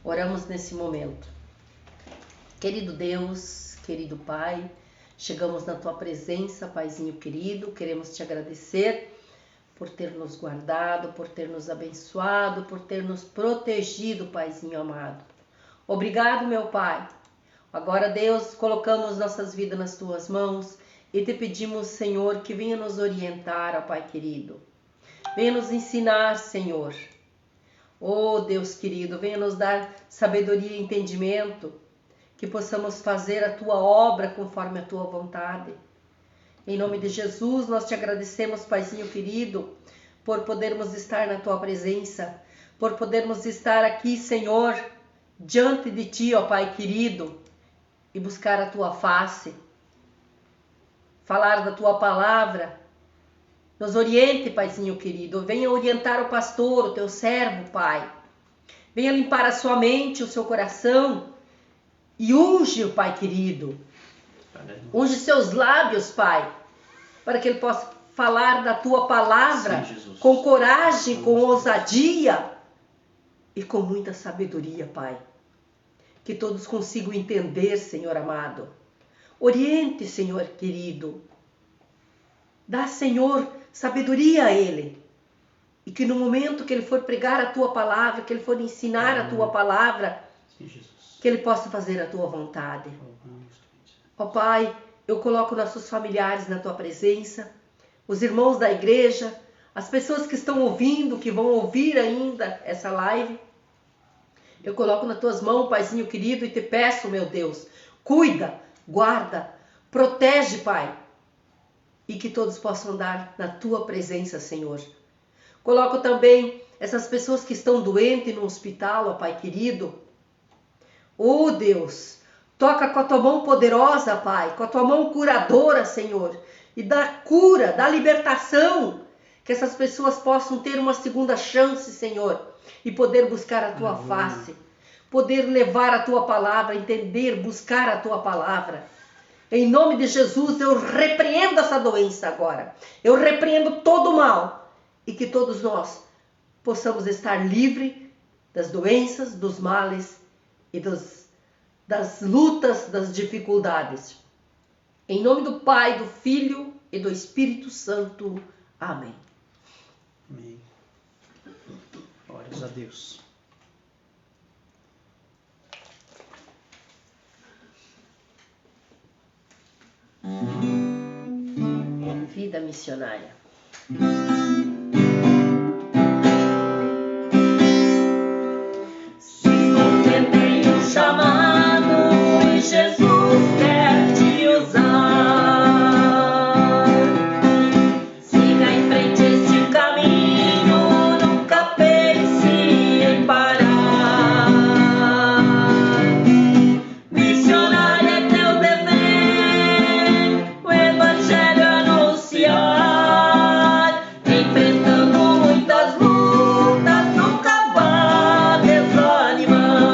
Oramos nesse momento. Querido Deus, querido Pai, chegamos na Tua presença, Paizinho querido, queremos Te agradecer por ter nos guardado, por ter nos abençoado, por ter nos protegido, Paizinho amado. Obrigado, meu Pai. Agora, Deus, colocamos nossas vidas nas Tuas mãos e Te pedimos, Senhor, que venha nos orientar, ó Pai querido. Venha nos ensinar, Senhor. Oh, Deus querido, venha nos dar sabedoria e entendimento, que possamos fazer a Tua obra conforme a Tua vontade. Em nome de Jesus, nós Te agradecemos, Paizinho querido, por podermos estar na Tua presença, por podermos estar aqui, Senhor, diante de Ti, ó Pai querido, e buscar a Tua face, falar da Tua palavra. Nos oriente, Paizinho querido, venha orientar o pastor, o Teu servo, Pai. Venha limpar a sua mente, o seu coração, e unge o Pai querido. Unge seus lábios, Pai, para que ele possa falar da Tua palavra. Sim, com coragem, com ousadia e com muita sabedoria, Pai. Que todos consigam entender, Senhor amado. Oriente, Senhor querido. Dá, Senhor, sabedoria a ele. E que no momento que ele for pregar a Tua palavra, que ele for ensinar a Tua palavra, sim, que ele possa fazer a Tua vontade. Ó Pai, eu coloco nossos familiares na Tua presença, os irmãos da igreja, as pessoas que estão ouvindo, que vão ouvir ainda essa live. Eu coloco nas Tuas mãos, Paizinho querido, e Te peço, meu Deus, cuida, guarda, protege, Pai, e que todos possam andar na Tua presença, Senhor. Coloco também essas pessoas que estão doentes no hospital, ó Pai querido. Oh Deus, toca com a Tua mão poderosa, Pai, com a Tua mão curadora, Senhor, e dá cura, dá libertação, que essas pessoas possam ter uma segunda chance, Senhor, e poder buscar a Tua face, poder levar a Tua palavra, entender, buscar a Tua palavra. Em nome de Jesus, eu repreendo essa doença agora, eu repreendo todo o mal, e que todos nós possamos estar livres das doenças, dos males e das lutas, das dificuldades. Em nome do Pai, do Filho e do Espírito Santo. Amém. Amém. Glórias a Deus. Vida missionária. Se você tem um chamado e Jesus quer te usar, siga em frente este caminho, nunca pense em parar. Missionário é teu dever, o evangelho anunciar, enfrentando muitas lutas, nunca vá desanimar.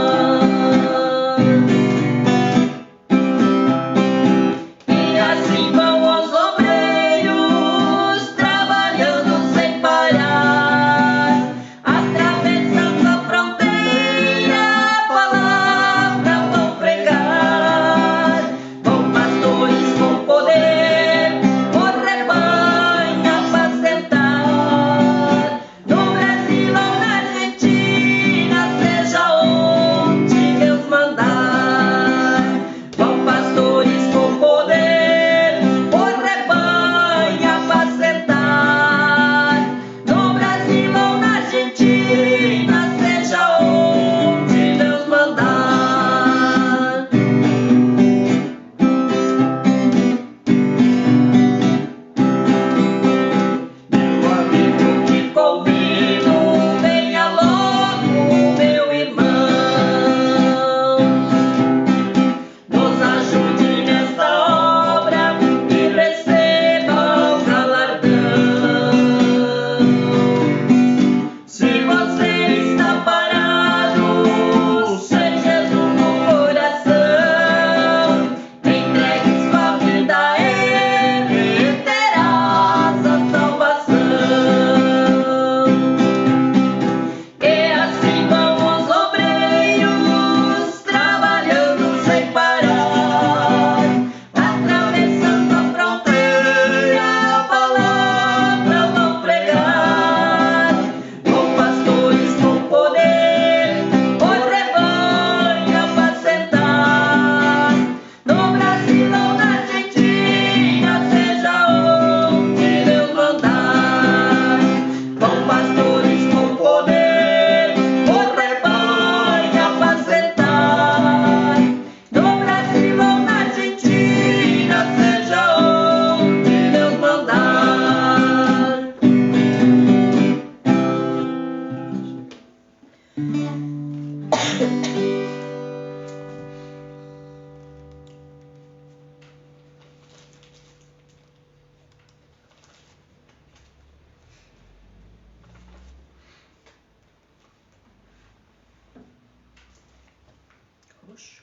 Roxo.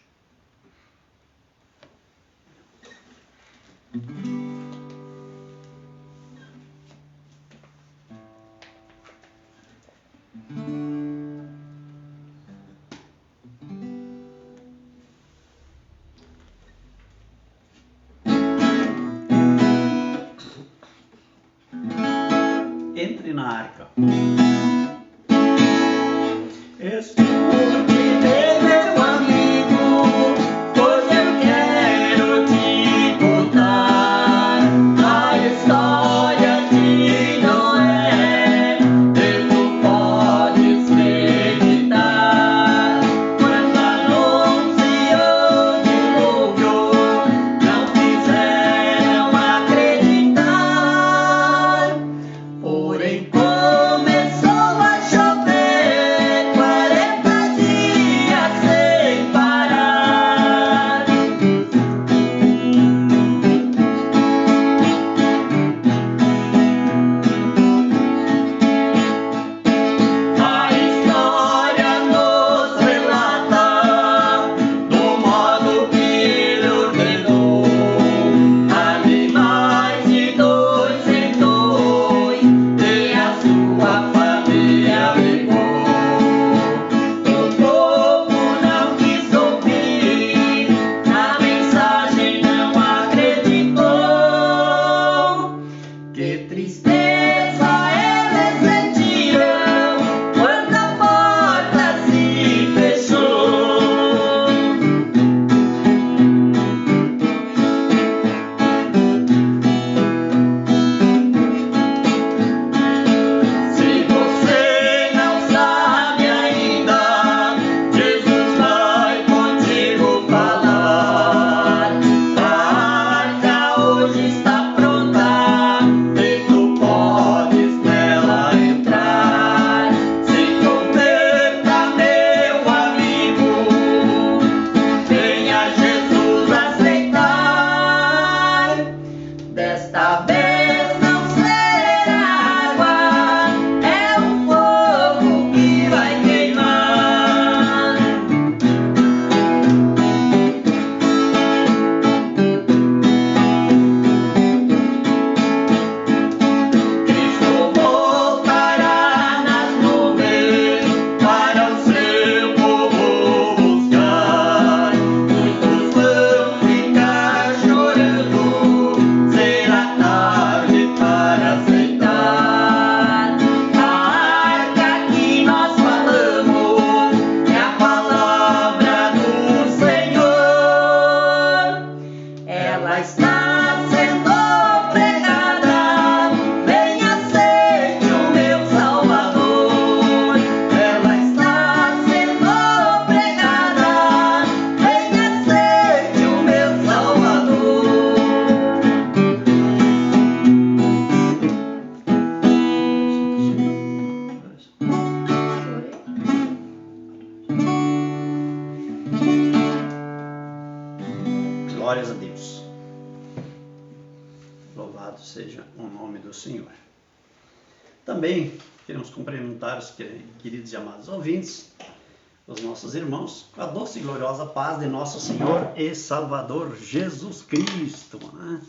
Entre na arca. Escute bem, meu amigo, pois eu quero te contar a história de Noé. E tu podes meditar quando anunciou dilúvio, não quiseram acreditar. Porém começou a chover 40 dias sem parar. A história nos relata do modo que ele ordenou. Animais de 2 em 2 e a sua família levou. O povo não quis ouvir, na mensagem não acreditou. Que tristeza eles sentiram quando a porta se fechou. Se você não sabe ainda, Jesus vai contigo falar. A arca hoje está pronta e tu podes nela entrar. Se converta, meu amigo, venha Jesus aceitar. Desta vez não será água, é o fogo que vai queimar. Cristo voltará nas nuvens para o seu povo buscar. Muitos vão ficar chorando, será tarde para aceitar. A arca que nós falamos é a palavra do Senhor. Ela está sendo pregada, vem aceite o meu Salvador. Ela está sendo pregada, vem aceite o meu Salvador. Glórias a Deus. Louvado seja o nome do Senhor. Também queremos cumprimentar os queridos e amados ouvintes, os nossos irmãos, com a doce e gloriosa paz de nosso Senhor e Salvador Jesus Cristo, né?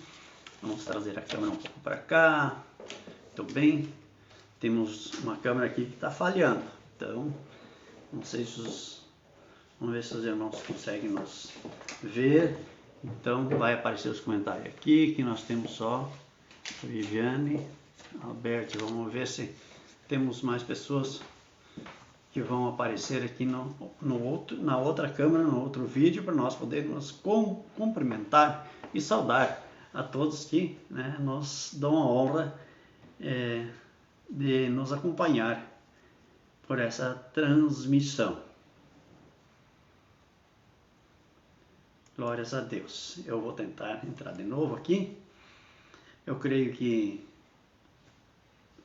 Vamos trazer a câmera um pouco para cá. Muito bem. Temos uma câmera aqui que está falhando. Então, não sei se vamos ver se os irmãos conseguem nos ver. Então, vai aparecer os comentários aqui, que nós temos só Viviane, Alberto. Vamos ver se temos mais pessoas que vão aparecer aqui na outra câmera, no outro vídeo, para nós podermos cumprimentar e saudar a todos que, né, nos dão a honra de nos acompanhar por essa transmissão. Glórias a Deus. Eu vou tentar entrar de novo aqui. Eu creio que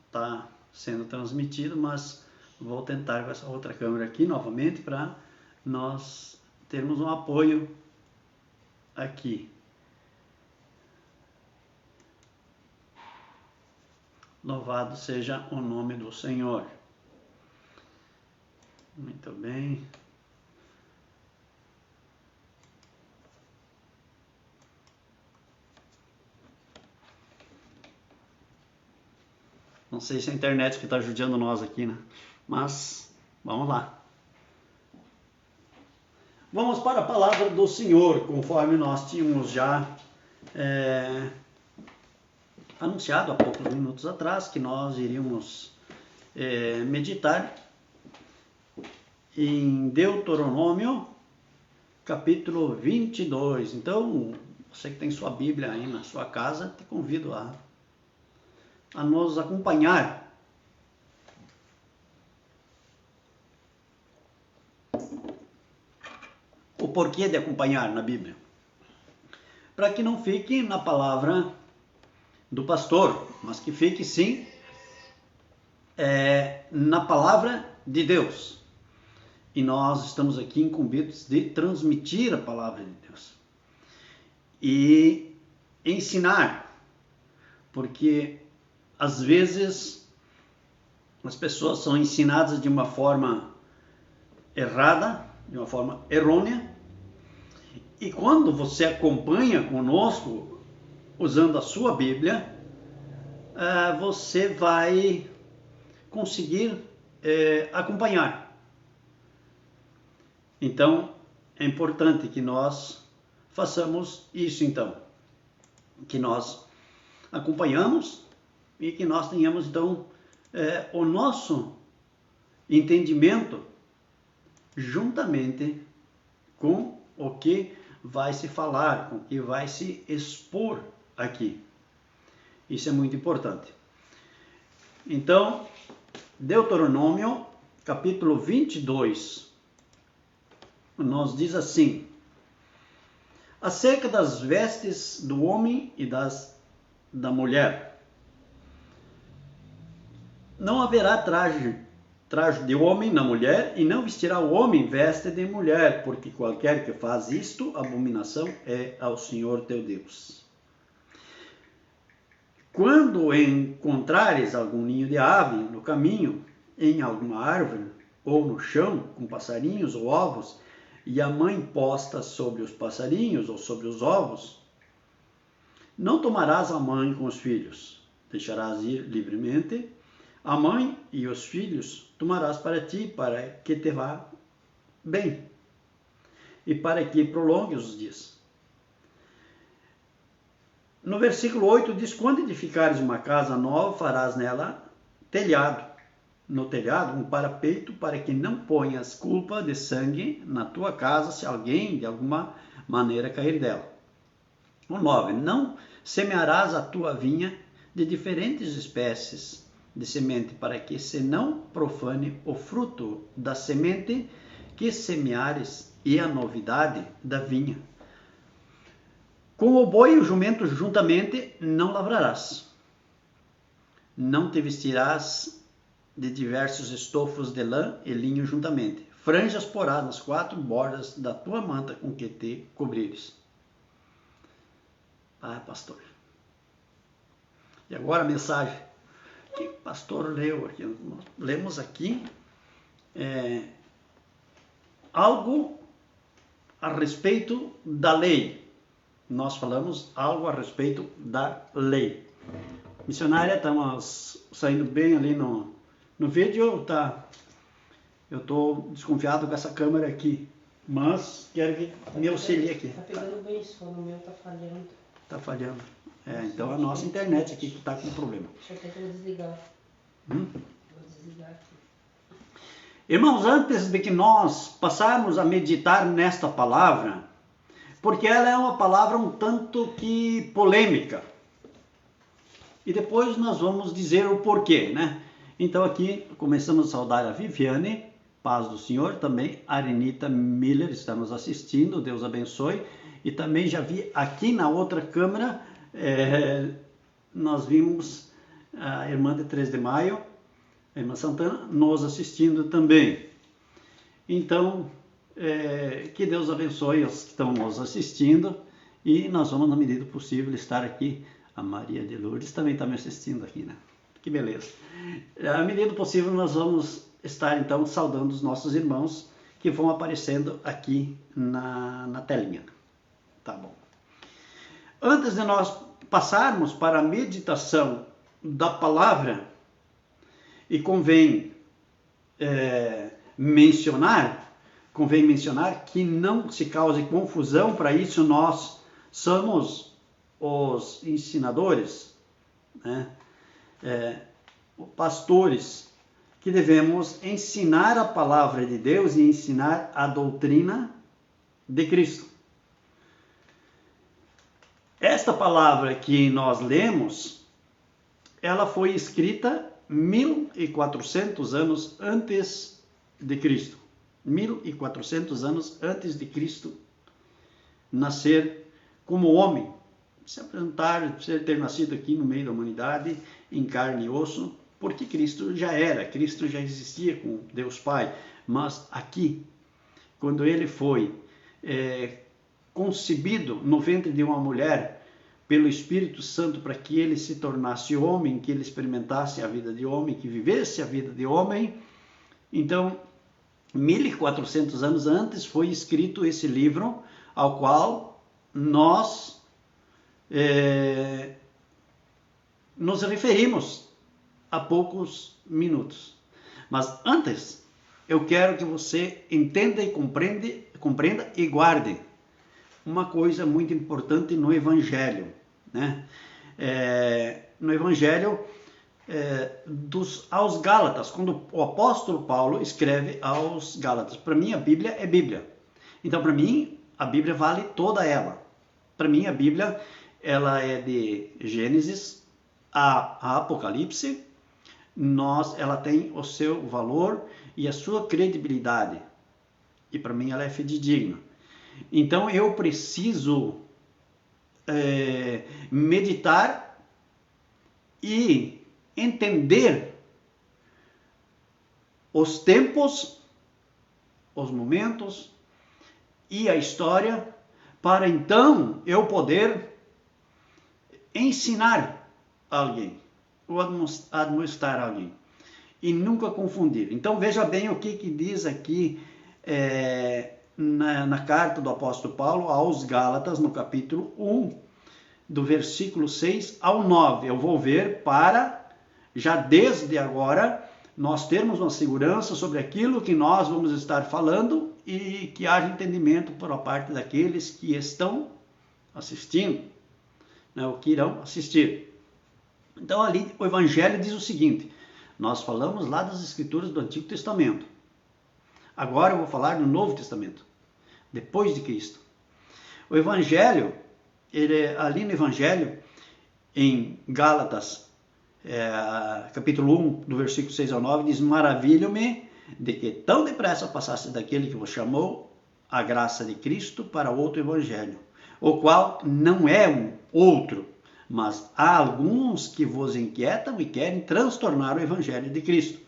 está sendo transmitido, mas vou tentar com essa outra câmera aqui novamente para nós termos um apoio aqui. Louvado seja o nome do Senhor. Muito bem. Não sei se é a internet que está judiando nós aqui, né? Mas, vamos lá. Vamos para a palavra do Senhor, conforme nós tínhamos já anunciado há poucos minutos atrás, que nós iríamos meditar em Deuteronômio, capítulo 22. Então, você que tem sua Bíblia aí na sua casa, te convido a nos acompanhar. O porquê de acompanhar na Bíblia? Para que não fique na palavra do pastor, mas que fique sim na palavra de Deus. E nós estamos aqui incumbidos de transmitir a palavra de Deus e ensinar, porque às vezes as pessoas são ensinadas de uma forma errada, de uma forma errônea, e quando você acompanha conosco usando a sua Bíblia, você vai conseguir acompanhar. Então, é importante que nós façamos isso, então. Que nós acompanhamos e que nós tenhamos, então, o nosso entendimento juntamente com o que vai se falar, com o que vai se expor aqui. Isso é muito importante. Então, Deuteronômio, capítulo 22, nos diz assim: acerca das vestes do homem e da mulher, não haverá traje de homem na mulher, e não vestirá o homem veste de mulher, porque qualquer que faz isto, abominação é ao Senhor teu Deus. Quando encontrares algum ninho de ave no caminho, em alguma árvore, ou no chão, com passarinhos ou ovos, e a mãe posta sobre os passarinhos ou sobre os ovos, não tomarás a mãe com os filhos, deixarás ir livremente a mãe e os filhos tomarás para ti, para que te vá bem e para que prolongues os dias. No versículo 8 diz: quando edificares uma casa nova, farás nela telhado. No telhado, um parapeito, para que não ponhas culpa de sangue na tua casa, se alguém de alguma maneira cair dela. O 9. Não semearás a tua vinha de diferentes espécies de semente, para que se não profane o fruto da semente que semeares e a novidade da vinha. Com o boi e o jumento juntamente não lavrarás. Não te vestirás de diversos estofos de lã e linho juntamente. Franjas porás nas 4 bordas da tua manta com que te cobrires. Ah, pastor. E agora a mensagem que o pastor leu aqui. Nós lemos aqui algo a respeito da lei. Nós falamos algo a respeito da lei. Missionária, estamos saindo bem ali no vídeo, tá? Eu estou desconfiado com essa câmera aqui, mas quero que me auxilie aqui. Tá pegando bem só, no meu tá falhando. Tá falhando. Então a nossa internet aqui que está com problema. Deixa eu tentar desligar. Vou desligar aqui. Irmãos, antes de que nós passarmos a meditar nesta palavra, porque ela é uma palavra um tanto que polêmica, e depois nós vamos dizer o porquê, né? Então aqui começamos a saudar a Viviane, paz do Senhor, também a Arenita Miller está nos assistindo, Deus abençoe, e também já vi aqui na outra câmera, nós vimos a irmã de 3 de maio, a irmã Santana, nos assistindo também. Então, Que Deus abençoe os que estão nos assistindo, e nós vamos, na medida do possível, estar aqui. A Maria de Lourdes também está me assistindo aqui, né? Que beleza. À medida do possível, nós vamos estar, então, saudando os nossos irmãos que vão aparecendo aqui na telinha. Tá bom. Antes de nós passarmos para a meditação da palavra, e convém mencionar que não se cause confusão. Para isso nós somos os ensinadores, né? Pastores, que devemos ensinar a palavra de Deus e ensinar a doutrina de Cristo. Esta palavra que nós lemos, ela foi escrita 1400 anos antes de Cristo. 1400 anos antes de Cristo nascer como homem, se apresentar, ter nascido aqui no meio da humanidade, em carne e osso, porque Cristo já existia com Deus Pai. Mas aqui, quando ele foi concebido no ventre de uma mulher pelo Espírito Santo, para que ele se tornasse homem, que ele experimentasse a vida de homem, que vivesse a vida de homem, então 1400 anos antes foi escrito esse livro, ao qual nós nos referimos há poucos minutos. Mas antes, eu quero que você entenda e compreenda e guarde uma coisa muito importante no Evangelho, né? No Evangelho aos Gálatas, quando o apóstolo Paulo escreve aos Gálatas. Para mim, a Bíblia é Bíblia. Então, para mim, a Bíblia vale toda ela. Para mim, a Bíblia, ela é de Gênesis a Apocalipse. Ela tem o seu valor e a sua credibilidade. E para mim, ela é fidedigna. Então, eu preciso meditar e entender os tempos, os momentos e a história, para então eu poder ensinar alguém, ou administrar alguém, e nunca confundir. Então veja bem o que diz aqui na carta do apóstolo Paulo aos Gálatas, no capítulo 1, do versículo 6 ao 9. Eu vou ver para, já desde agora, nós termos uma segurança sobre aquilo que nós vamos estar falando e que haja entendimento por parte daqueles que estão assistindo, né, ou que irão assistir. Então ali o Evangelho diz o seguinte: nós falamos lá das Escrituras do Antigo Testamento. Agora eu vou falar do Novo Testamento, depois de Cristo. O Evangelho, ali no Evangelho, em Gálatas, capítulo 1, do versículo 6 ao 9, diz: maravilho-me de que tão depressa passasse daquele que vos chamou a graça de Cristo para outro evangelho, o qual não é um outro, mas há alguns que vos inquietam e querem transtornar o evangelho de Cristo.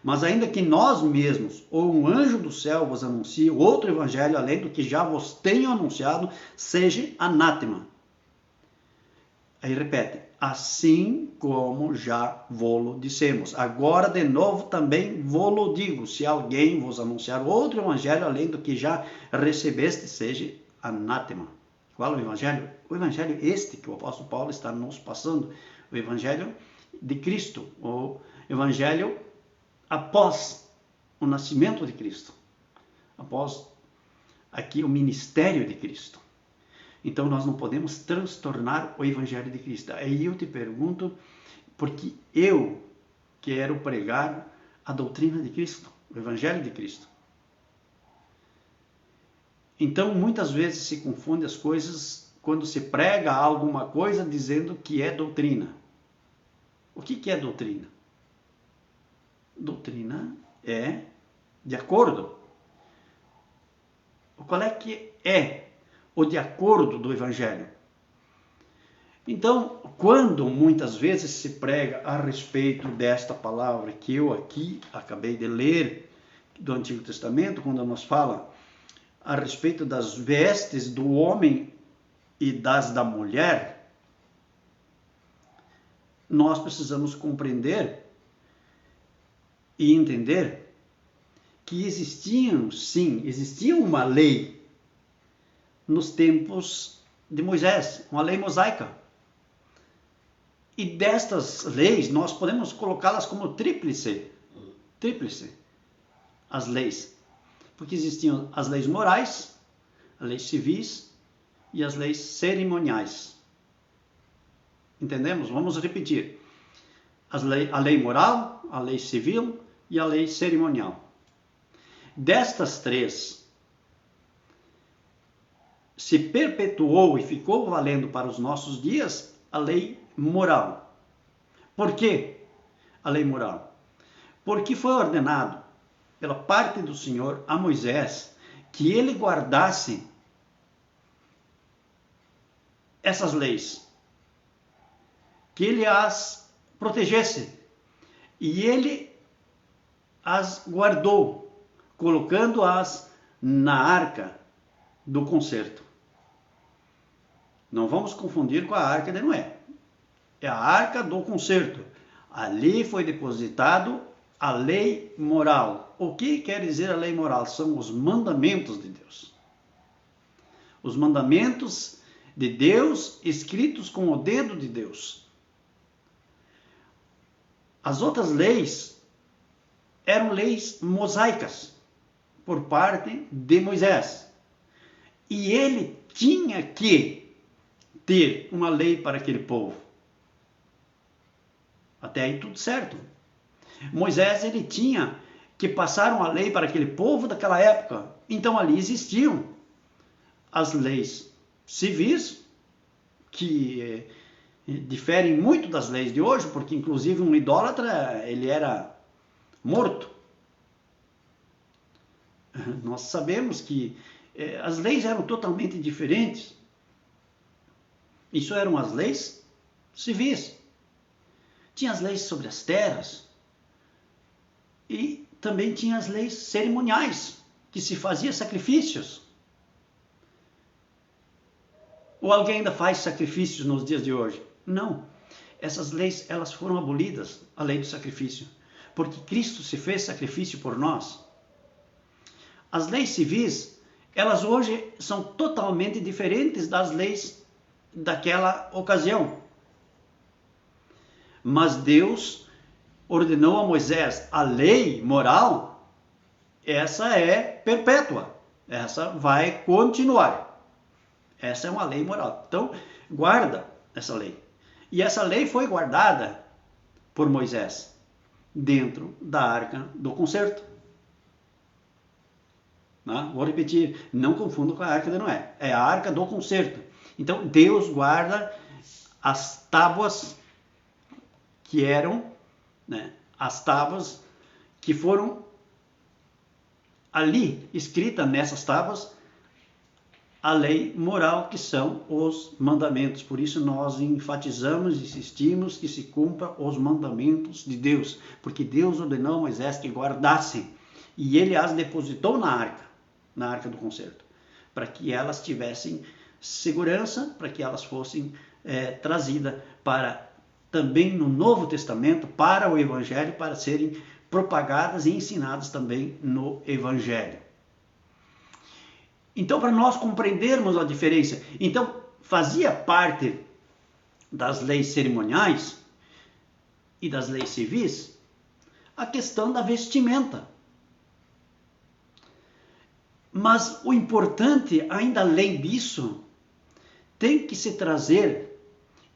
Mas ainda que nós mesmos, ou um anjo do céu vos anuncie outro evangelho além do que já vos tenho anunciado, seja anátema. Aí repete: assim como já vô-lo dissemos. Agora de novo também vô-lo digo: se alguém vos anunciar outro evangelho além do que já recebeste, seja anátema. Qual o evangelho? O evangelho este que o apóstolo Paulo está nos passando, o evangelho de Cristo, o evangelho após o nascimento de Cristo, após aqui o ministério de Cristo. Então nós não podemos transtornar o evangelho de Cristo. Aí eu te pergunto, porque eu quero pregar a doutrina de Cristo, o evangelho de Cristo. Então muitas vezes se confunde as coisas quando se prega alguma coisa dizendo que é doutrina. O que é doutrina? Doutrina é de acordo. Qual é que é o de acordo do Evangelho? Então, quando muitas vezes se prega a respeito desta palavra que eu aqui acabei de ler do Antigo Testamento, quando nos fala a respeito das vestes do homem e das da mulher, nós precisamos compreender e entender que existia uma lei nos tempos de Moisés, uma lei mosaica. E destas leis, nós podemos colocá-las como tríplice, as leis. Porque existiam as leis morais, as leis civis e as leis cerimoniais. Entendemos? Vamos repetir. A lei moral, a lei civil e a lei cerimonial. Destas três, se perpetuou e ficou valendo para os nossos dias a lei moral. Por quê a lei moral? Porque foi ordenado pela parte do Senhor a Moisés que ele guardasse essas leis, que ele as protegesse, e ele as guardou, colocando-as na arca do concerto. Não vamos confundir com a arca de Noé. É a arca do concerto. Ali foi depositado a lei moral. O que quer dizer a lei moral? São os mandamentos de Deus. Os mandamentos de Deus escritos com o dedo de Deus. As outras leis eram leis mosaicas por parte de Moisés. E ele tinha que ter uma lei para aquele povo. Até aí tudo certo. Moisés, ele tinha que passar uma lei para aquele povo daquela época. Então ali existiam as leis civis, que diferem muito das leis de hoje, porque inclusive um idólatra, ele era morto. Nós sabemos que as leis eram totalmente diferentes. Isso eram as leis civis. Tinha as leis sobre as terras e também tinha as leis cerimoniais, que se fazia sacrifícios. Ou alguém ainda faz sacrifícios nos dias de hoje? Não. Essas leis, elas foram abolidas, a lei do sacrifício, porque Cristo se fez sacrifício por nós. As leis civis, elas hoje são totalmente diferentes das leis daquela ocasião. Mas Deus ordenou a Moisés a lei moral, essa é perpétua, essa vai continuar. Essa é uma lei moral. Então, guarda essa lei. E essa lei foi guardada por Moisés dentro da arca do concerto. Não? Vou repetir, não confundo com a arca de Noé. É a arca do concerto. Então, Deus guarda as tábuas que eram, as tábuas que foram ali escritas nessas tábuas, a lei moral, que são os mandamentos. Por isso nós enfatizamos e insistimos que se cumpra os mandamentos de Deus, porque Deus ordenou a Moisés que guardassem, e ele as depositou na arca do concerto, para que elas tivessem segurança, para que elas fossem trazidas para também no Novo Testamento, para o Evangelho, para serem propagadas e ensinadas também no Evangelho. Então, para nós compreendermos a diferença, então fazia parte das leis cerimoniais e das leis civis a questão da vestimenta. Mas o importante, ainda além disso, tem que se trazer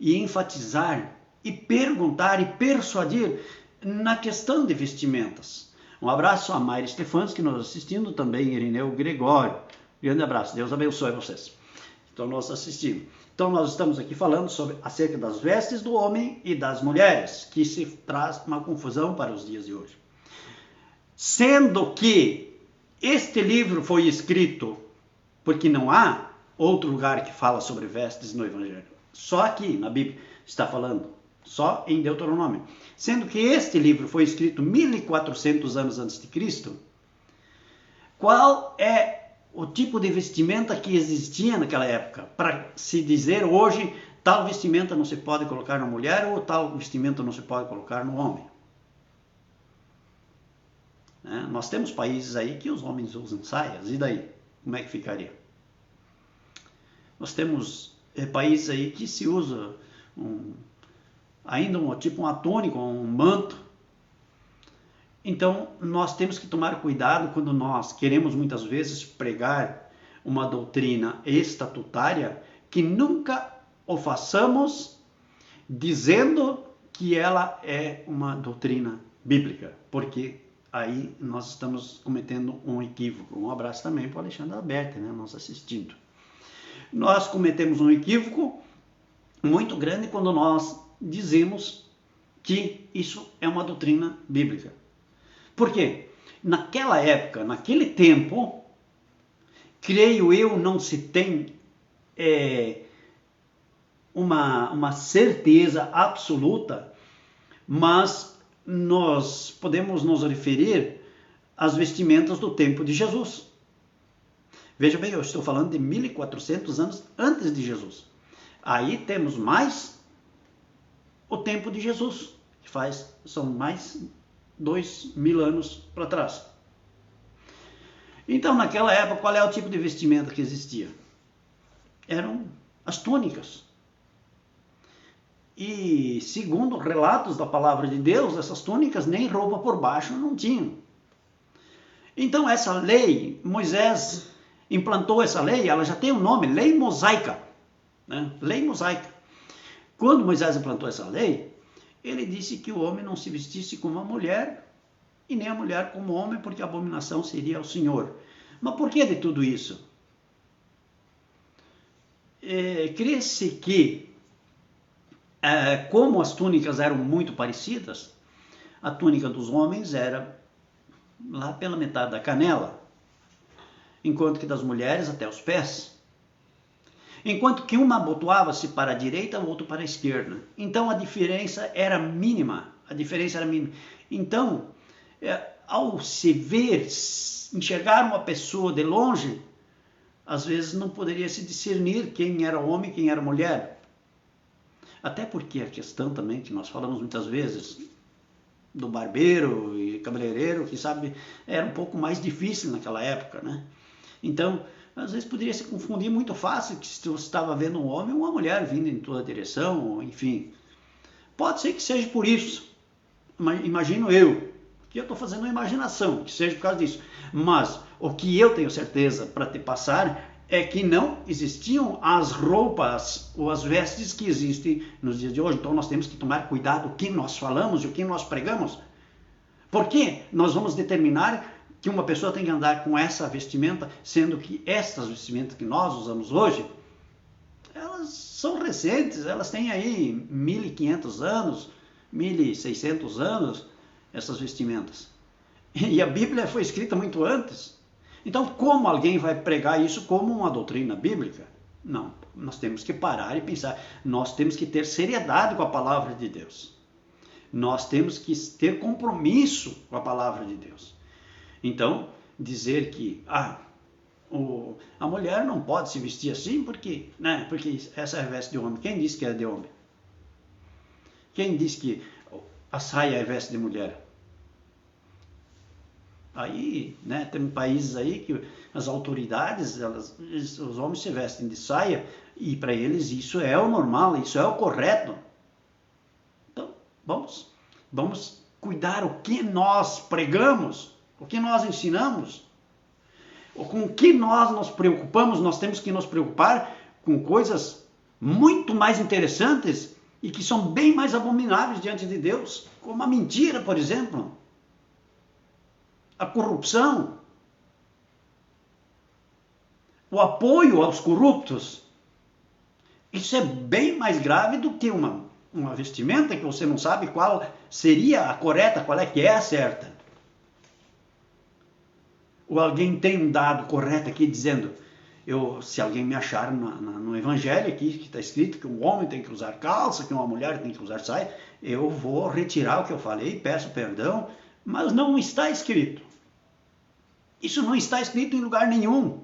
e enfatizar e perguntar e persuadir na questão de vestimentas. Um abraço a Mayra Stefanes, que nos assistindo, também Irineu Gregório. Grande abraço, Deus abençoe vocês. Então nós assistimos. Então nós estamos aqui falando acerca das vestes do homem e das mulheres, que se traz uma confusão para os dias de hoje. Sendo que este livro foi escrito, porque não há outro lugar que fala sobre vestes no Evangelho. Só aqui na Bíblia está falando, só em Deuteronômio. Sendo que este livro foi escrito 1400 anos antes de Cristo, qual é o tipo de vestimenta que existia naquela época, para se dizer hoje, tal vestimenta não se pode colocar na mulher ou tal vestimenta não se pode colocar no homem. Né? Nós temos países aí que os homens usam saias, e daí? Como é que ficaria? Nós temos países aí que se usa ainda tipo uma túnica, um manto. Então, nós temos que tomar cuidado quando nós queremos muitas vezes pregar uma doutrina estatutária, que nunca o façamos dizendo que ela é uma doutrina bíblica, porque aí nós estamos cometendo um equívoco. Um abraço também para o Alexandre Alberto, né, nos assistindo. Nós cometemos um equívoco muito grande quando nós dizemos que isso é uma doutrina bíblica. Por quê? Naquela época, naquele tempo, creio eu, não se tem uma certeza absoluta, mas nós podemos nos referir às vestimentas do tempo de Jesus. Veja bem, eu estou falando de 1400 anos antes de Jesus. Aí temos mais o tempo de Jesus, que são mais 2000 anos para trás. Então, naquela época, qual é o tipo de vestimenta que existia? Eram as túnicas. E, segundo relatos da palavra de Deus, essas túnicas nem roupa por baixo não tinham. Então, essa lei, Moisés implantou essa lei, ela já tem um nome, lei mosaica. Né? Lei mosaica. Quando Moisés implantou essa lei, ele disse que o homem não se vestisse como a mulher e nem a mulher como o homem, porque a abominação seria ao Senhor. Mas por que de tudo isso? Crê-se que, como as túnicas eram muito parecidas, a túnica dos homens era lá pela metade da canela, enquanto que das mulheres até os pés. Enquanto que uma abotoava-se para a direita, o outro para a esquerda. Então a diferença era mínima. Então, ao se ver, enxergar uma pessoa de longe, às vezes não poderia se discernir quem era homem e quem era mulher. Até porque a questão também que nós falamos muitas vezes do barbeiro e cabeleireiro, que sabe, era um pouco mais difícil naquela época, né? Então, às vezes poderia se confundir muito fácil que se você estava vendo um homem ou uma mulher vindo em toda direção, enfim. Pode ser que seja por isso, imagino eu, que eu estou fazendo uma imaginação, que seja por causa disso. Mas o que eu tenho certeza para te passar é que não existiam as roupas ou as vestes que existem nos dias de hoje. Então nós temos que tomar cuidado o que nós falamos e o que nós pregamos. Porque nós vamos determinar que uma pessoa tem que andar com essa vestimenta, sendo que essas vestimentas que nós usamos hoje, elas são recentes, elas têm aí 1500 anos, 1600 anos, essas vestimentas. E a Bíblia foi escrita muito antes. Então, como alguém vai pregar isso como uma doutrina bíblica? Não, nós temos que parar e pensar, nós temos que ter seriedade com a palavra de Deus. Nós temos que ter compromisso com a palavra de Deus. Então, dizer que a mulher não pode se vestir assim porque essa é a veste de homem. Quem disse que é de homem? Quem disse que a saia é veste de mulher? Aí, né, tem países aí que as autoridades, os homens se vestem de saia e para eles isso é o normal, isso é o correto. Então, vamos cuidar o que nós pregamos, o que nós ensinamos, com o que nós nos preocupamos. Nós temos que nos preocupar com coisas muito mais interessantes e que são bem mais abomináveis diante de Deus, como a mentira, por exemplo, a corrupção, o apoio aos corruptos. Isso é bem mais grave do que uma vestimenta que você não sabe qual seria a correta, qual é que é a certa. Ou alguém tem um dado correto aqui dizendo, se alguém me achar no evangelho aqui, que está escrito que um homem tem que usar calça, que uma mulher tem que usar saia, eu vou retirar o que eu falei, peço perdão, mas não está escrito. Isso não está escrito em lugar nenhum.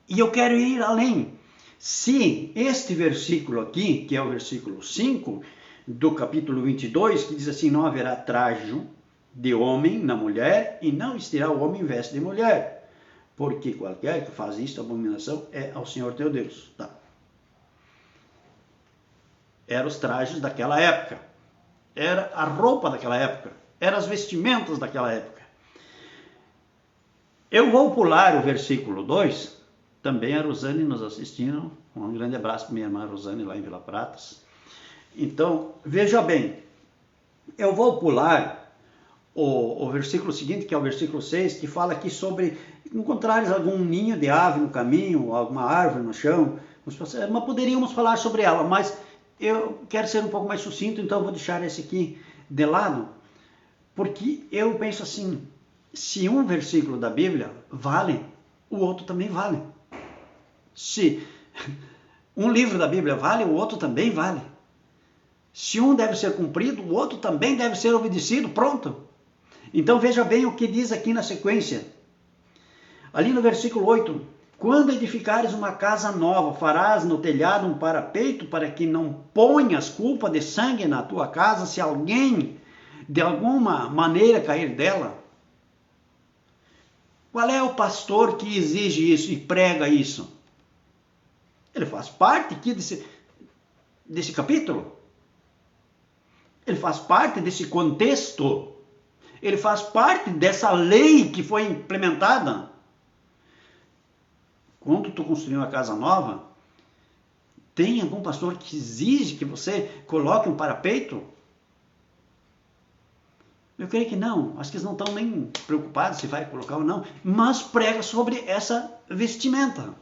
E eu quero ir além. Se este versículo aqui, que é o versículo 5 do capítulo 22, que diz assim, não haverá trajo de homem na mulher, e não vestirá o homem em veste de mulher, porque qualquer que faz isto, abominação, é ao Senhor teu Deus. Tá. Eram os trajes daquela época, era a roupa daquela época, eram as vestimentas daquela época. Eu vou pular o versículo 2, também a Rosane nos assistindo, um grande abraço para minha irmã Rosane lá em Vila Pratas. Então, veja bem, eu vou pular o versículo seguinte, que é o versículo 6, que fala aqui sobre encontrares algum ninho de ave no caminho, alguma árvore no chão, mas poderíamos falar sobre ela, mas eu quero ser um pouco mais sucinto, então eu vou deixar esse aqui de lado, porque eu penso assim, se um versículo da Bíblia vale, o outro também vale. Se um livro da Bíblia vale, o outro também vale. Se um deve ser cumprido, o outro também deve ser obedecido, pronto. Então veja bem o que diz aqui na sequência. Ali no versículo 8, quando edificares uma casa nova, farás no telhado um parapeito para que não ponhas culpa de sangue na tua casa, se alguém de alguma maneira cair dela. Qual é o pastor que exige isso e prega isso? Ele faz parte aqui desse capítulo. Ele faz parte desse contexto. Ele faz parte dessa lei que foi implementada. Quando tu construir uma casa nova, tem algum pastor que exige que você coloque um parapeito? Eu creio que não. Acho que eles não estão nem preocupados se vai colocar ou não. Mas prega sobre essa vestimenta.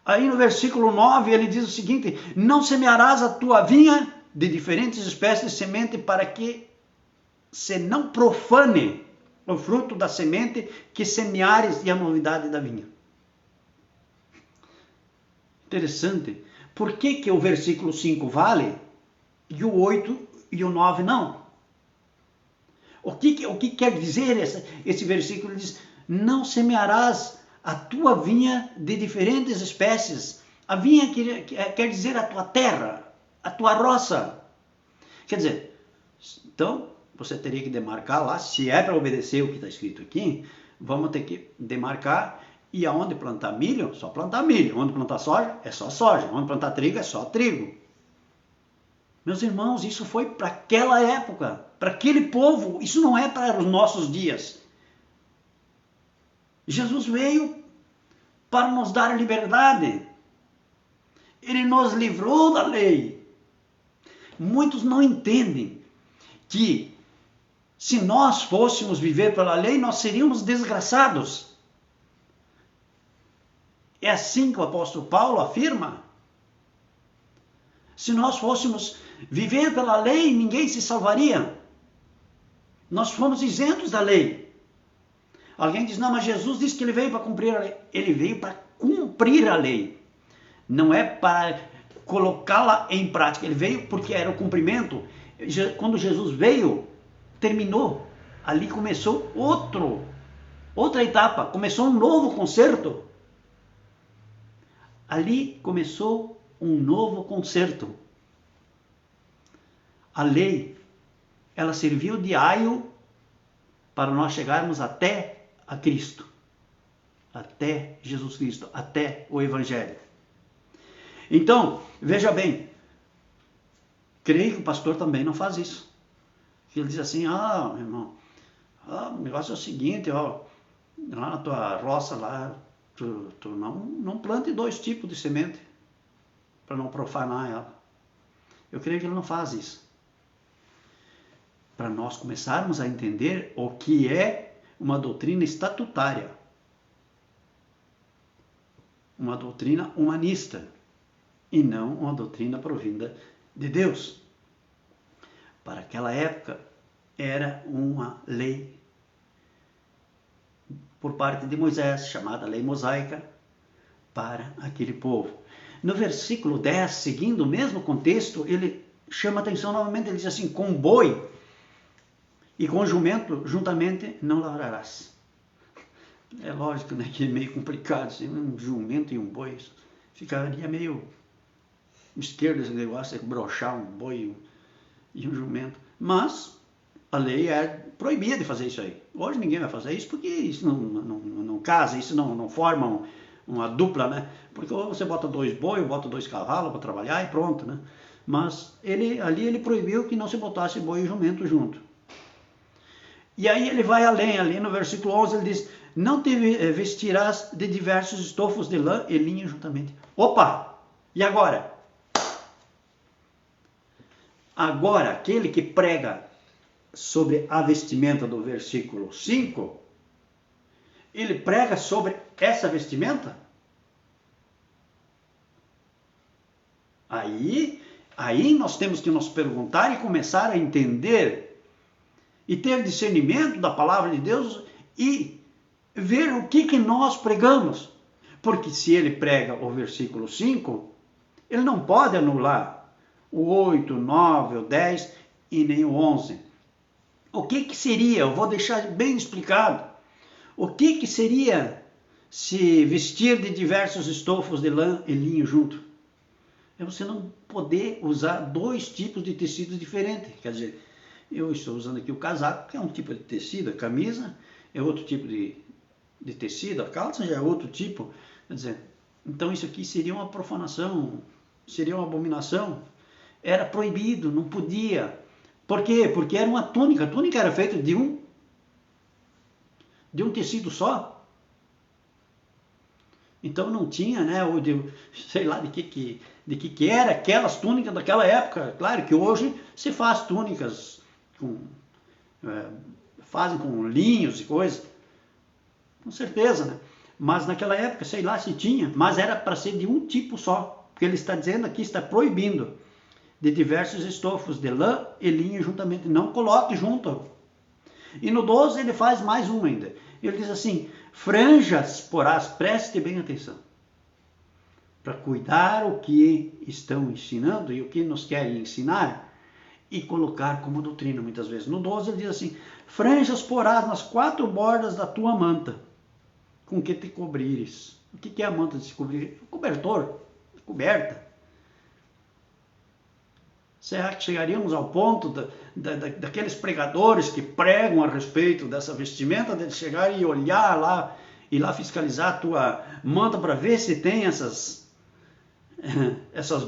Aí no versículo 9 ele diz o seguinte, não semearás a tua vinha de diferentes espécies de semente para que se não profane o fruto da semente que semeares e a novidade da vinha. Interessante. Por que o versículo 5 vale e o 8 e o 9 não? O que quer dizer esse versículo? Ele diz, não semearás a tua vinha de diferentes espécies. A vinha quer dizer a tua terra, a tua roça. Quer dizer, então você teria que demarcar lá, se é para obedecer o que está escrito aqui, vamos ter que demarcar, e aonde plantar milho, só plantar milho. Onde plantar soja, é só soja. Onde plantar trigo, é só trigo. Meus irmãos, isso foi para aquela época, para aquele povo, isso não é para os nossos dias. Jesus veio para nos dar liberdade. Ele nos livrou da lei. Muitos não entendem que se nós fôssemos viver pela lei, nós seríamos desgraçados. É assim que o apóstolo Paulo afirma. Se nós fôssemos viver pela lei, ninguém se salvaria. Nós fomos isentos da lei. Alguém diz, não, mas Jesus disse que ele veio para cumprir a lei. Ele veio para cumprir a lei. Não é para colocá-la em prática. Ele veio porque era o cumprimento. Quando Jesus veio, terminou. Ali começou outra etapa. Começou um novo concerto. Ali começou um novo concerto. A lei, ela serviu de aio para nós chegarmos até a Cristo, até Jesus Cristo, até o Evangelho. Então, veja bem, creio que o pastor também não faz isso. Ele diz assim, meu irmão, o negócio é o seguinte, lá na tua roça, lá, tu não plante 2 tipos de semente, para não profanar ela. Eu creio que ele não faz isso. Para nós começarmos a entender o que é uma doutrina estatutária, uma doutrina humanista, e não uma doutrina provinda de Deus. Para aquela época, era uma lei por parte de Moisés, chamada lei mosaica, para aquele povo. No versículo 10, seguindo o mesmo contexto, ele chama atenção novamente, ele diz assim, com boi e com jumento juntamente não lavrarás. É lógico, né, que é meio complicado, assim, um jumento e um boi, ficaria meio esquerdo esse negócio de broxar um boi e um jumento. Mas a lei proibia de fazer isso aí. Hoje ninguém vai fazer isso porque isso não casa, isso não forma uma dupla, né? Porque ou você bota 2 bois, bota 2 cavalos para trabalhar e pronto, né? Mas ali ele proibiu que não se botasse boi e jumento junto. E aí ele vai além, ali no versículo 11 ele diz: não te vestirás de diversos estofos de lã e linho juntamente. Opa! E agora? Agora, aquele que prega sobre a vestimenta do versículo 5, ele prega sobre essa vestimenta? Aí nós temos que nos perguntar e começar a entender e ter discernimento da palavra de Deus e ver o que nós pregamos. Porque se ele prega o versículo 5, ele não pode anular o 8, o 9, o 10 e nem o 11. O que seria? Eu vou deixar bem explicado. O que seria se vestir de diversos estofos de lã e linho junto? É você não poder usar 2 tipos de tecidos diferentes. Quer dizer, eu estou usando aqui o casaco, que é um tipo de tecido, a camisa é outro tipo de tecido, a calça já é outro tipo. Quer dizer, então isso aqui seria uma profanação, seria uma abominação. Era proibido, não podia. Por quê? Porque era uma túnica. A túnica era feita de um tecido só. Então não tinha, né, ou sei lá de que era aquelas túnicas daquela época. Claro que hoje se faz túnicas fazem com linhos e coisas, com certeza, né? Mas naquela época, sei lá se tinha, mas era para ser de um tipo só, porque ele está dizendo aqui, está proibindo de diversos estofos de lã e linho juntamente, não coloque junto. E no 12 ele faz mais um ainda, ele diz assim: franjas porás, preste bem atenção, para cuidar o que estão ensinando e o que nos querem ensinar e colocar como doutrina muitas vezes. No 12 ele diz assim: franjas porás nas 4 bordas da tua manta, com que te cobrires. O que é a manta de se cobrir? Cobertor, coberta. Será que chegaríamos ao ponto daqueles pregadores que pregam a respeito dessa vestimenta, de chegar e olhar lá, e lá fiscalizar a tua manta para ver se tem essas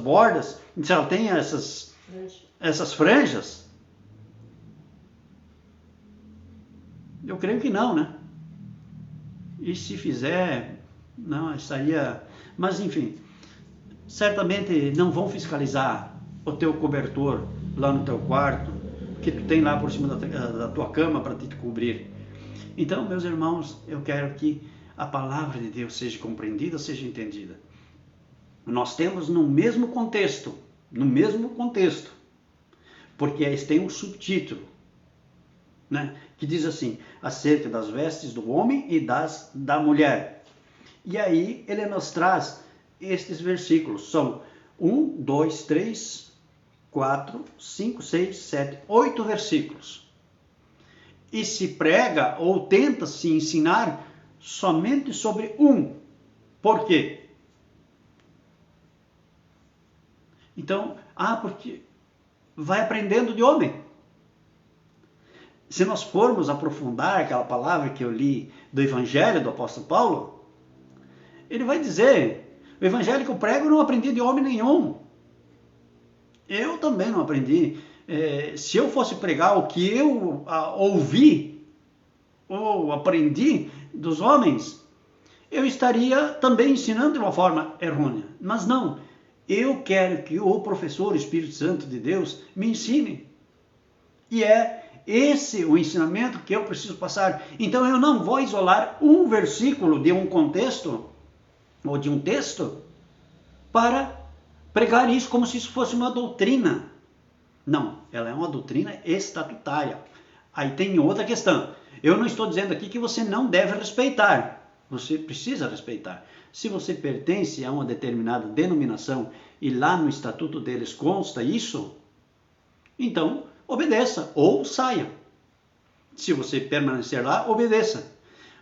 bordas, se ela tem essas franjas? Eu creio que não, né? E se fizer, não, estaria... Mas enfim, certamente não vão fiscalizar o teu cobertor lá no teu quarto, que tu tem lá por cima da tua cama para te cobrir. Então, meus irmãos, eu quero que a palavra de Deus seja compreendida, seja entendida. Nós temos no mesmo contexto, porque eles têm um subtítulo, né, que diz assim: acerca das vestes do homem e da mulher. E aí ele nos traz estes versículos, são 1, 2, 3, 4, 5, 6, 7, 8 versículos. E se prega ou tenta se ensinar somente sobre um. Por quê? Então, porque vai aprendendo de homem. Se nós formos aprofundar aquela palavra que eu li do Evangelho do apóstolo Paulo, ele vai dizer: o evangelho que eu prego eu não aprendi de homem nenhum. Eu também não aprendi. Se eu fosse pregar o que eu ouvi ou aprendi dos homens, eu estaria também ensinando de uma forma errônea. Mas não, eu quero que o professor, o Espírito Santo de Deus, me ensine. E é esse o ensinamento que eu preciso passar. Então eu não vou isolar um versículo de um contexto ou de um texto para pregar isso como se isso fosse uma doutrina. Não, ela é uma doutrina estatutária. Aí tem outra questão. Eu não estou dizendo aqui que você não deve respeitar. Você precisa respeitar. Se você pertence a uma determinada denominação e lá no estatuto deles consta isso, então obedeça ou saia. Se você permanecer lá, obedeça.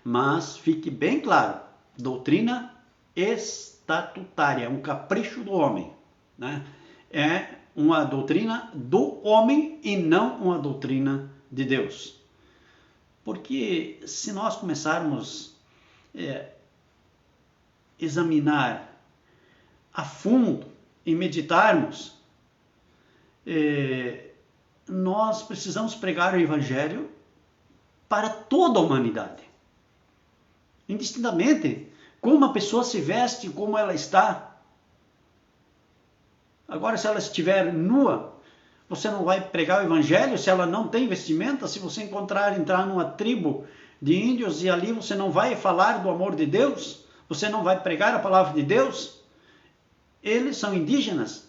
Mas fique bem claro, doutrina estatutária, é um capricho do homem, né? É uma doutrina do homem e não uma doutrina de Deus. Porque se nós começarmos a examinar a fundo e meditarmos, nós precisamos pregar o Evangelho para toda a humanidade. Indistintamente como a pessoa se veste, como ela está. Agora, se ela estiver nua, você não vai pregar o Evangelho se ela não tem vestimenta. Se você entrar numa tribo de índios e ali você não vai falar do amor de Deus, você não vai pregar a palavra de Deus. Eles são indígenas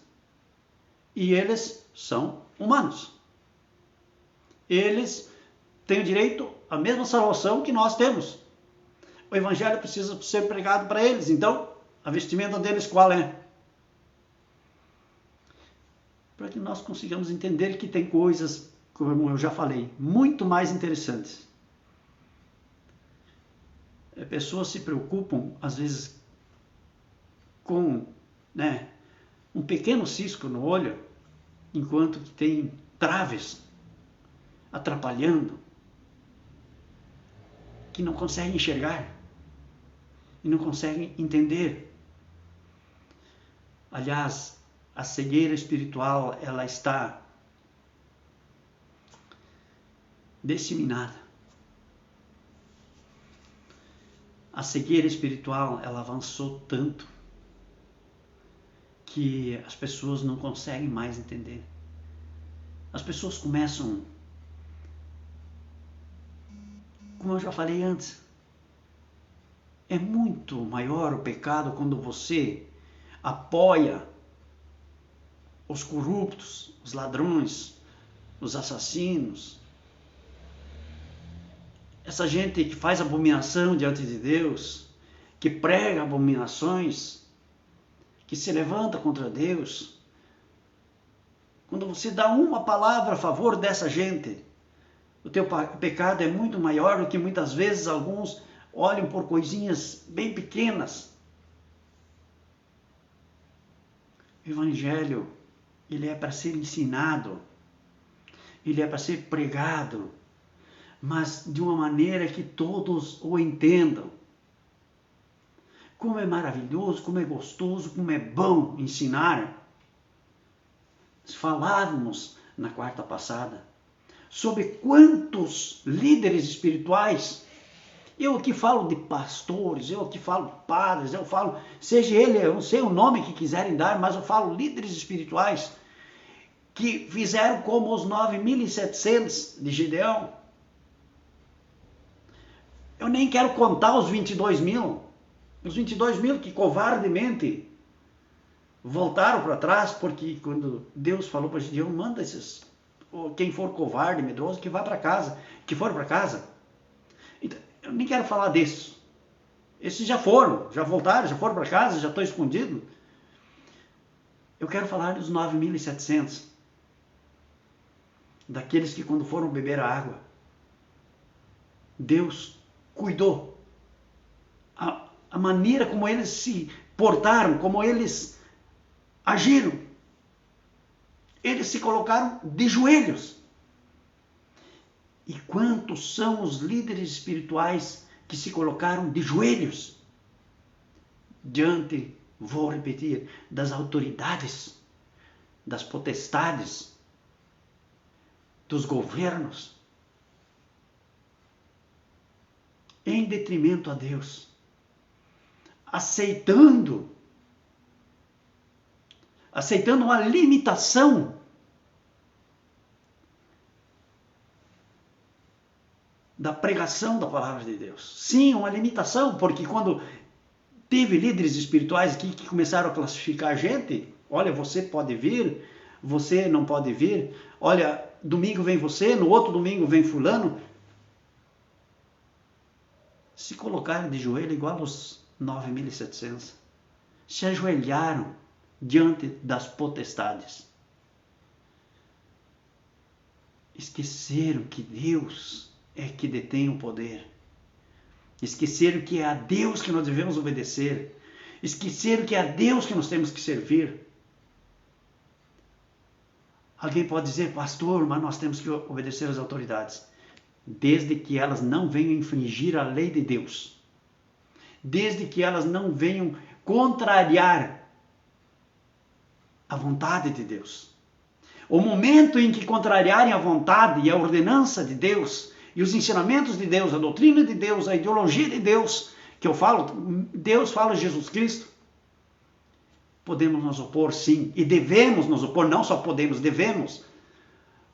e eles são humanos. Eles têm o direito à mesma salvação que nós temos. O Evangelho precisa ser pregado para eles. Então, a vestimenta deles qual é? Para que nós consigamos entender que tem coisas, como eu já falei, muito mais interessantes. Pessoas se preocupam, às vezes, com um pequeno cisco no olho, enquanto que tem traves atrapalhando, que não conseguem enxergar e não conseguem entender. Aliás, a cegueira espiritual, ela está disseminada. A cegueira espiritual, ela avançou tanto que as pessoas não conseguem mais entender. As pessoas começam, como eu já falei antes, é muito maior o pecado quando você apoia os corruptos, os ladrões, os assassinos, essa gente que faz abominação diante de Deus, que prega abominações, que se levanta contra Deus. Quando você dá uma palavra a favor dessa gente, o teu pecado é muito maior do que muitas vezes alguns olham por coisinhas bem pequenas. O Evangelho, ele é para ser ensinado, ele é para ser pregado, mas de uma maneira que todos o entendam. Como é maravilhoso, como é gostoso, como é bom ensinar. Falávamos na quarta passada sobre quantos líderes espirituais, eu aqui falo de pastores, eu aqui falo de padres, eu falo, seja ele, eu não sei o nome que quiserem dar, mas eu falo líderes espirituais que fizeram como os 9.700 de Gideão. Eu nem quero contar os 22 mil. Os 22 mil que covardemente voltaram para trás, porque quando Deus falou para Gideão, manda quem for covarde, medroso, que vá para casa, que for para casa. Então, eu nem quero falar desses. Esses já foram, já voltaram, já foram para casa, já estão escondidos. Eu quero falar dos 9.700. Daqueles que quando foram beber a água, Deus cuidou. A maneira como eles se portaram, como eles agiram. Eles se colocaram de joelhos. E quantos são os líderes espirituais que se colocaram de joelhos diante, vou repetir, das autoridades, das potestades, dos governos, em detrimento a Deus, aceitando uma limitação da pregação da palavra de Deus. Sim, uma limitação, porque quando teve líderes espirituais aqui que começaram a classificar a gente, olha, você pode vir, você não pode vir, olha, domingo vem você, no outro domingo vem fulano, se colocaram de joelho igual aos 9.700, se ajoelharam diante das potestades. Esqueceram que Deus é que detém o poder. Esqueceram que é a Deus que nós devemos obedecer. Esqueceram que é a Deus que nós temos que servir. Alguém pode dizer, pastor, mas nós temos que obedecer às autoridades. Desde que elas não venham infringir a lei de Deus. Desde que elas não venham contrariar a vontade de Deus. O momento em que contrariarem a vontade e a ordenança de Deus, e os ensinamentos de Deus, a doutrina de Deus, a ideologia de Deus, que eu falo, Deus fala Jesus Cristo, podemos nos opor sim, e devemos nos opor, não só podemos, devemos,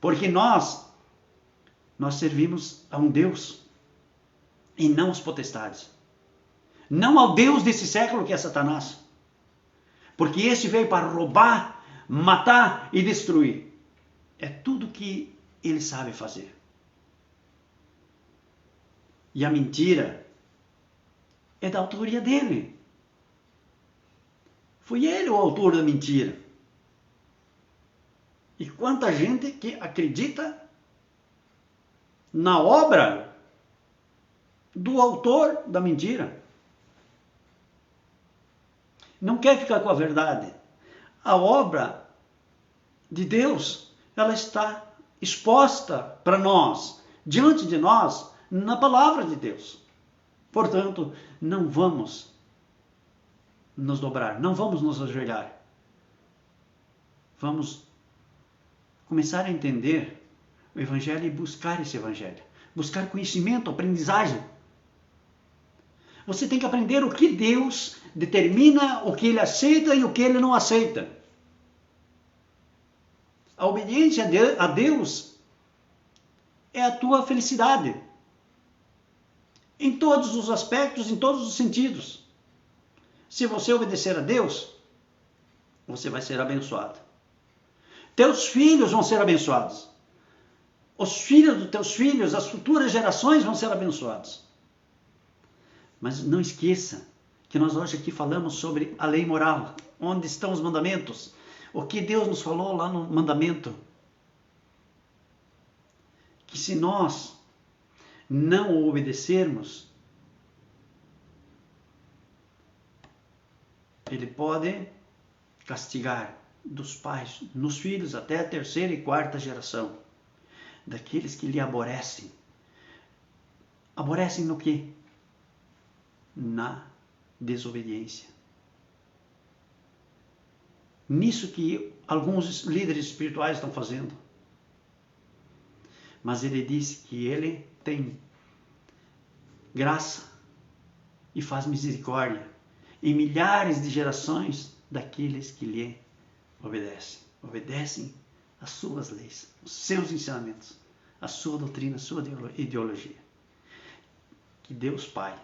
porque nós servimos a um Deus, e não as potestades, não ao Deus desse século que é Satanás, porque este veio para roubar, matar e destruir, é tudo que ele sabe fazer. E a mentira é da autoria dele. Foi ele o autor da mentira. E quanta gente que acredita na obra do autor da mentira. Não quer ficar com a verdade. A obra de Deus, ela está exposta para nós, diante de nós, na palavra de Deus. Portanto, não vamos nos dobrar, não vamos nos ajoelhar. Vamos começar a entender o Evangelho e buscar esse Evangelho. Buscar conhecimento, aprendizagem. Você tem que aprender o que Deus determina, o que Ele aceita e o que Ele não aceita. A obediência a Deus é a tua felicidade. Em todos os aspectos, em todos os sentidos. Se você obedecer a Deus, você vai ser abençoado. Teus filhos vão ser abençoados. Os filhos dos teus filhos, as futuras gerações vão ser abençoados. Mas não esqueça que nós hoje aqui falamos sobre a lei moral. Onde estão os mandamentos? O que Deus nos falou lá no mandamento? Que se nós não o obedecermos, Ele pode castigar dos pais, nos filhos, até a terceira e quarta geração, daqueles que lhe aborrecem. Aborrecem no quê? Na desobediência. Nisso que alguns líderes espirituais estão fazendo. Mas ele diz que ele tem graça e faz misericórdia em milhares de gerações daqueles que lhe obedecem. Obedecem às suas leis, os seus ensinamentos, a sua doutrina, a sua ideologia. Que Deus Pai,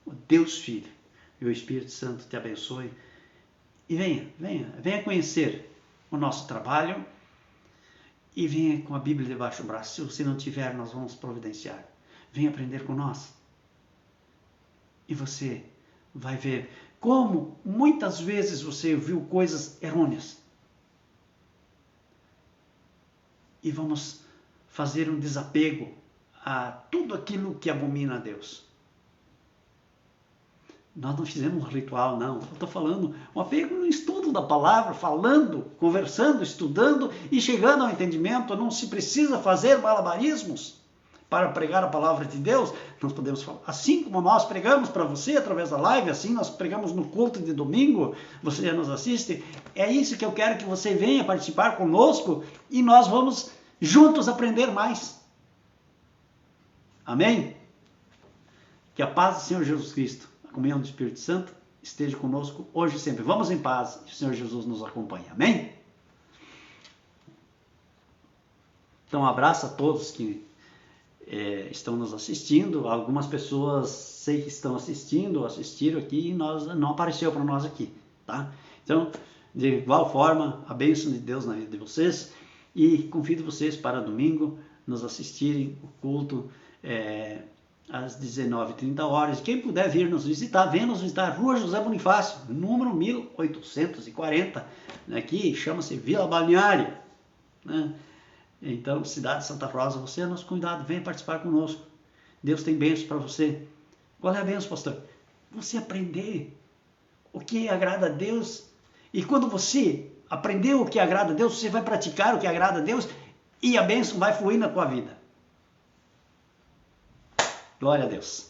o Deus Filho e o Espírito Santo te abençoe. E venha conhecer o nosso trabalho e venha com a Bíblia debaixo do braço. Se você não tiver, nós vamos providenciar. Venha aprender com nós. E você vai ver como muitas vezes você viu coisas errôneas. E vamos fazer um desapego a tudo aquilo que abomina a Deus. Nós não fizemos um ritual, não. Eu estou falando um apego no estudo da palavra, falando, conversando, estudando e chegando ao entendimento. Não se precisa fazer malabarismos para pregar a palavra de Deus. Nós podemos falar, assim como nós pregamos para você através da live, assim nós pregamos no culto de domingo, você já nos assiste. É isso que eu quero que você venha participar conosco e nós vamos juntos aprender mais. Amém? Que a paz do Senhor Jesus Cristo, a comunhão do Espírito Santo, esteja conosco hoje e sempre. Vamos em paz e o Senhor Jesus nos acompanhe. Amém? Então, um abraço a todos que estão nos assistindo. Algumas pessoas sei que estão assistiram aqui e não apareceu para nós aqui, tá? Então, de igual forma, a bênção de Deus na vida de vocês e convido vocês para domingo nos assistirem o culto às 19h30. Quem puder vir nos visitar, venha nos visitar, Rua José Bonifácio, número 1840, aqui chama-se Vila Balneário, né? Então, cidade de Santa Rosa, você é nosso convidado, venha participar conosco. Deus tem bênçãos para você. Qual é a bênção, pastor? Você aprender o que agrada a Deus. E quando você aprendeu o que agrada a Deus, você vai praticar o que agrada a Deus e a bênção vai fluir na tua vida. Glória a Deus.